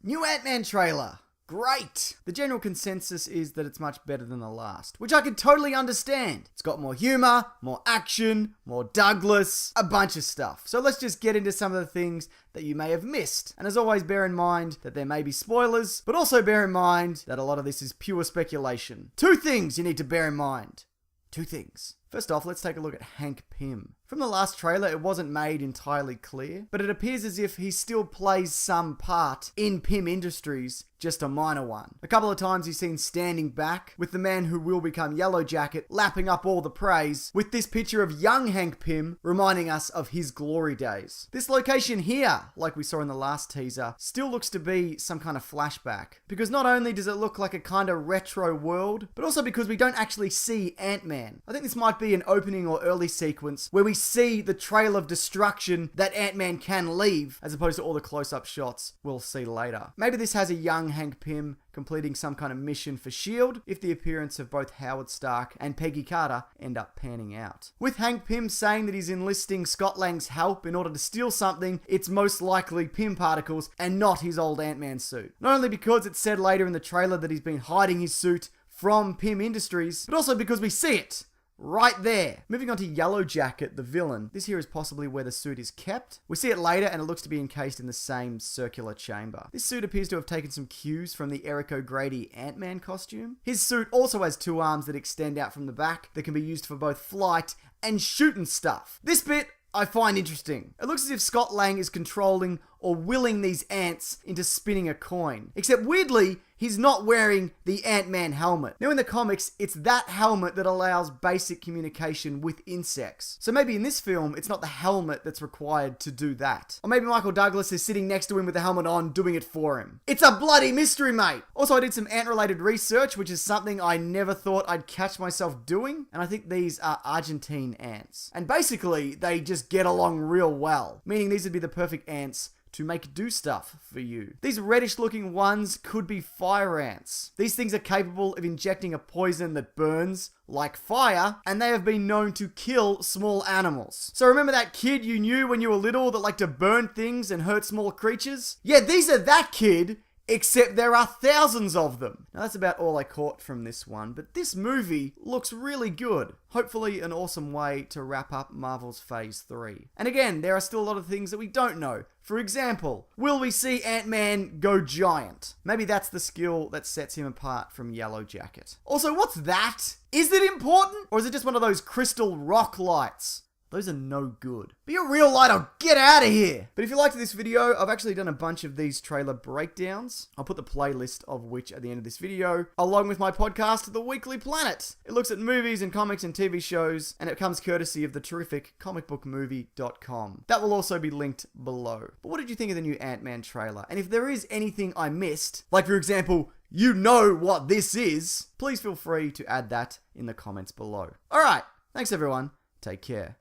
New Ant-Man trailer. Great! The general consensus is that it's much better than the last, which I can totally understand. It's got more humor, more action, more Douglas, a bunch of stuff. So let's just get into some of the things that you may have missed. And as always, bear in mind that there may be spoilers, but also bear in mind that a lot of this is pure speculation. Two things you need to bear in mind. Two things. First off, let's take a look at Hank Pym. From the last trailer, it wasn't made entirely clear, but it appears as if he still plays some part in Pym Industries, just a minor one. A couple of times he's seen standing back with the man who will become Yellow Jacket, lapping up all the praise, with this picture of young Hank Pym reminding us of his glory days. This location here, like we saw in the last teaser, still looks to be some kind of flashback, because not only does it look like a kind of retro world, but also because we don't actually see Ant-Man. I think this might be an opening or early sequence where we see the trail of destruction that Ant-Man can leave, as opposed to all the close-up shots we'll see later. Maybe this has a young Hank Pym completing some kind of mission for S.H.I.E.L.D. if the appearance of both Howard Stark and Peggy Carter end up panning out. With Hank Pym saying that he's enlisting Scott Lang's help in order to steal something, it's most likely Pym particles and not his old Ant-Man suit. Not only because it's said later in the trailer that he's been hiding his suit from Pym Industries, but also because we see it right there. Moving on to Yellow Jacket, the villain. This here is possibly where the suit is kept. We see it later and it looks to be encased in the same circular chamber. This suit appears to have taken some cues from the Eric O'Grady Ant-Man costume. His suit also has two arms that extend out from the back that can be used for both flight and shooting stuff. This bit I find interesting. It looks as if Scott Lang is controlling or willing these ants into spinning a coin. Except weirdly, he's not wearing the Ant-Man helmet. Now in the comics, it's that helmet that allows basic communication with insects. So maybe in this film, it's not the helmet that's required to do that. Or maybe Michael Douglas is sitting next to him with the helmet on, doing it for him. It's a bloody mystery, mate! Also, I did some ant-related research, which is something I never thought I'd catch myself doing. And I think these are Argentine ants. And basically, they just get along real well. Meaning these would be the perfect ants to make do stuff for you. These reddish looking ones could be fire ants. These things are capable of injecting a poison that burns like fire, and they have been known to kill small animals. So remember that kid you knew when you were little that liked to burn things and hurt small creatures? Yeah, these are that kid, except there are thousands of them. Now that's about all I caught from this one, but this movie looks really good. Hopefully an awesome way to wrap up Marvel's Phase 3. And again, there are still a lot of things that we don't know. For example, will we see Ant-Man go giant? Maybe that's the skill that sets him apart from Yellow Jacket. Also, what's that? Is it important? Or is it just one of those crystal rock lights? Those are no good. Be a real light or get out of here! But if you liked this video, I've actually done a bunch of these trailer breakdowns. I'll put the playlist of which at the end of this video, along with my podcast, The Weekly Planet. It looks at movies and comics and TV shows, and it comes courtesy of the terrific comicbookmovie.com. That will also be linked below. But what did you think of the new Ant-Man trailer? And if there is anything I missed, like for example, you know what this is, please feel free to add that in the comments below. Alright, thanks everyone. Take care.